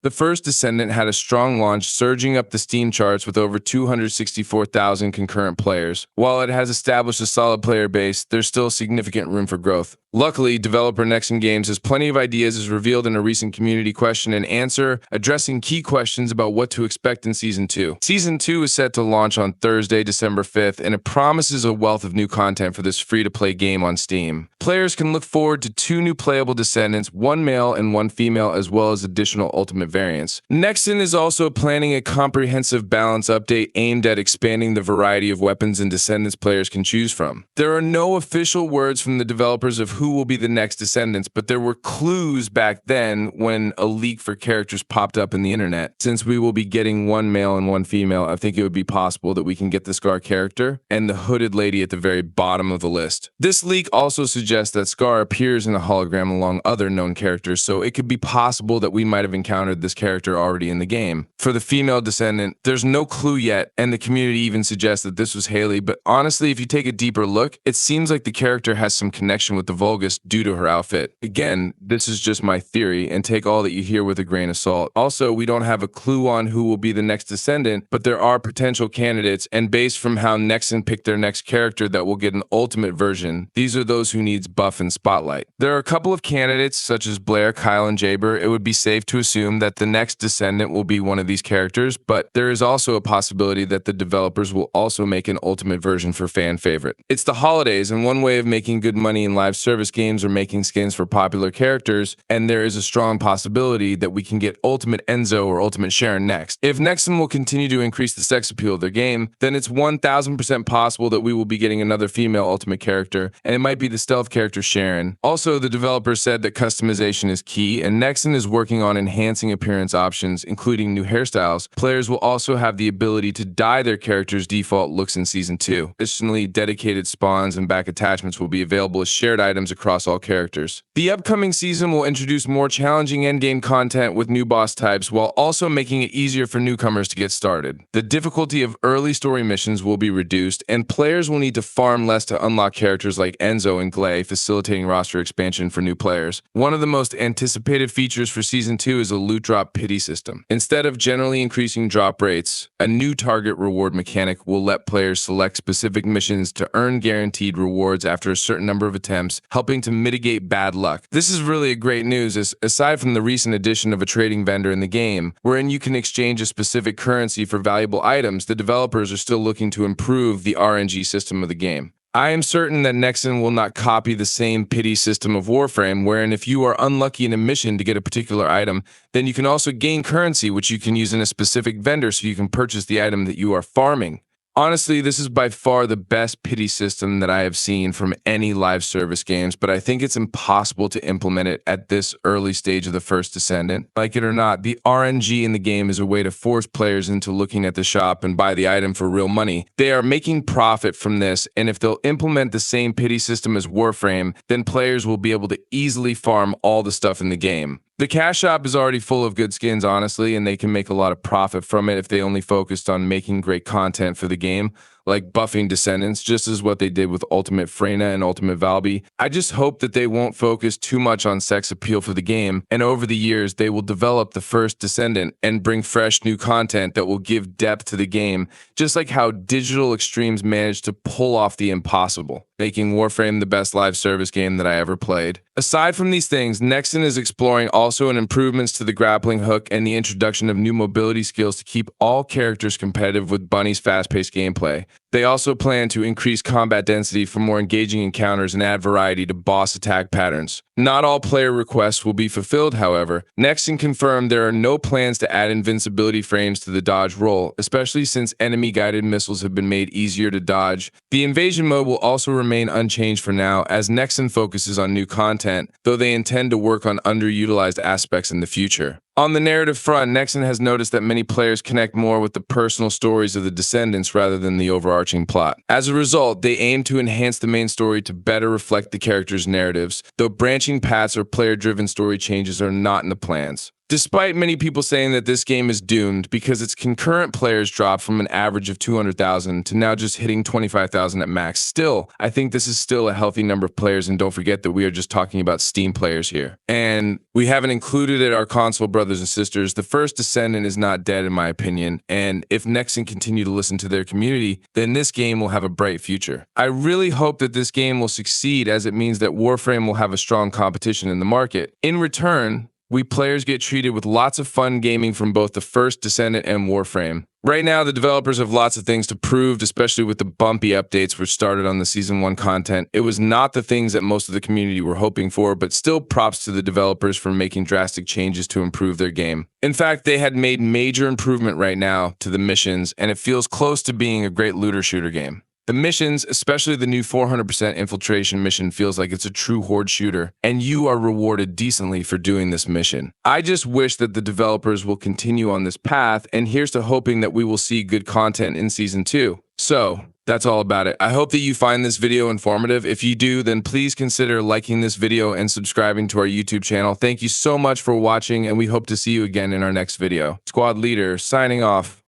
The first Descendant had a strong launch, surging up the Steam charts with over 264,000 concurrent players. While it has established a solid player base, there's still significant room for growth. Luckily, developer Nexon Games has plenty of ideas as revealed in a recent community question and answer, addressing key questions about what to expect in Season 2. Season 2 is set to launch on Thursday, December 5th, and it promises a wealth of new content for this free-to-play game on Steam. Players can look forward to 2 new playable Descendants, 1 male and 1 female, as well as additional Ultimate variants. Nexon is also planning a comprehensive balance update aimed at expanding the variety of weapons and Descendants players can choose from. There are no official words from the developers of who will be the next Descendants, but there were clues back then when a leak for characters popped up in the internet. Since we will be getting 1 male and 1 female, I think it would be possible that we can get the Scar character and the hooded lady at the very bottom of the list. This leak also suggests that Scar appears in a hologram along other known characters, so it could be possible that we might have encountered this character already in the game. For the female Descendant, there's no clue yet, and the community even suggests that this was Haley, but honestly, if you take a deeper look, it seems like the character has some connection with the Vulgus due to her outfit. Again, this is just my theory, and take all that you hear with a grain of salt. Also, we don't have a clue on who will be the next Descendant, but there are potential candidates, and based from how Nexon picked their next character that will get an ultimate version, these are those who needs buff and spotlight. There are a couple of candidates, such as Blair, Kyle, and Jaber. It would be safe to assume that the next Descendant will be one of these characters, but there is also a possibility that the developers will also make an ultimate version for fan favorite. It's the holidays, and one way of making good money in live service games are making skins for popular characters, and there is a strong possibility that we can get Ultimate Enzo or Ultimate Sharon next. If Nexon will continue to increase the sex appeal of their game, then it's 1000% possible that we will be getting another female Ultimate character, and it might be the stealth character Sharon. Also, the developer said that customization is key, and Nexon is working on enhancing appearance options, including new hairstyles. Players will also have the ability to dye their character's default looks in Season 2. Additionally, dedicated spawns and back attachments will be available as shared items across all characters. The upcoming season will introduce more challenging endgame content with new boss types, while also making it easier for newcomers to get started. The difficulty of early story missions will be reduced, and players will need to farm less to unlock characters like Enzo and Glay, facilitating roster expansion for new players. One of the most anticipated features for Season 2 is a loot drop pity system. Instead of generally increasing drop rates, a new target reward mechanic will let players select specific missions to earn guaranteed rewards after a certain number of attempts, helping to mitigate bad luck. This is really great news, as aside from the recent addition of a trading vendor in the game, wherein you can exchange a specific currency for valuable items, the developers are still looking to improve the RNG system of the game. I am certain that Nexon will not copy the same pity system of Warframe, wherein if you are unlucky in a mission to get a particular item, then you can also gain currency, which you can use in a specific vendor so you can purchase the item that you are farming. Honestly, this is by far the best pity system that I have seen from any live service games, but I think it's impossible to implement it at this early stage of the first Descendant. Like it or not, the RNG in the game is a way to force players into looking at the shop and buy the item for real money. They are making profit from this, and if they'll implement the same pity system as Warframe, then players will be able to easily farm all the stuff in the game. The cash shop is already full of good skins, honestly, and they can make a lot of profit from it if they only focused on making great content for the game, like buffing Descendants, just as what they did with Ultimate Freyna and Ultimate Valby. I just hope that they won't focus too much on sex appeal for the game, and over the years, they will develop the first Descendant and bring fresh new content that will give depth to the game, just like how Digital Extremes managed to pull off the impossible, making Warframe the best live service game that I ever played. Aside from these things, Nexon is exploring also improvements to the grappling hook and the introduction of new mobility skills to keep all characters competitive with Bunny's fast-paced gameplay. They also plan to increase combat density for more engaging encounters and add variety to boss attack patterns. Not all player requests will be fulfilled, however. Nexon confirmed there are no plans to add invincibility frames to the dodge roll, especially since enemy-guided missiles have been made easier to dodge. The invasion mode will also remain unchanged for now, as Nexon focuses on new content, though they intend to work on underutilized aspects in the future. On the narrative front, Nexon has noticed that many players connect more with the personal stories of the Descendants rather than the overarching plot. As a result, they aim to enhance the main story to better reflect the characters' narratives, though branching paths or player-driven story changes are not in the plans. Despite many people saying that this game is doomed because its concurrent players dropped from an average of 200,000 to now just hitting 25,000 at max, still, I think this is still a healthy number of players, and don't forget that we are just talking about Steam players here. And we haven't included it our console brothers and sisters. The first Descendant is not dead in my opinion, and if Nexon continue to listen to their community, then this game will have a bright future. I really hope that this game will succeed, as it means that Warframe will have a strong competition in the market. In return, we players get treated with lots of fun gaming from both the first Descendant and Warframe. Right now, the developers have lots of things to prove, especially with the bumpy updates which started on the Season 1 content. It was not the things that most of the community were hoping for, but still props to the developers for making drastic changes to improve their game. In fact, they had made major improvement right now to the missions, and it feels close to being a great looter shooter game. The missions, especially the new 400% infiltration mission, feels like it's a true horde shooter, and you are rewarded decently for doing this mission. I just wish that the developers will continue on this path, and here's to hoping that we will see good content in Season 2. So, that's all about it. I hope that you find this video informative. If you do, then please consider liking this video and subscribing to our YouTube channel. Thank you so much for watching, and we hope to see you again in our next video. Squad Leader, signing off.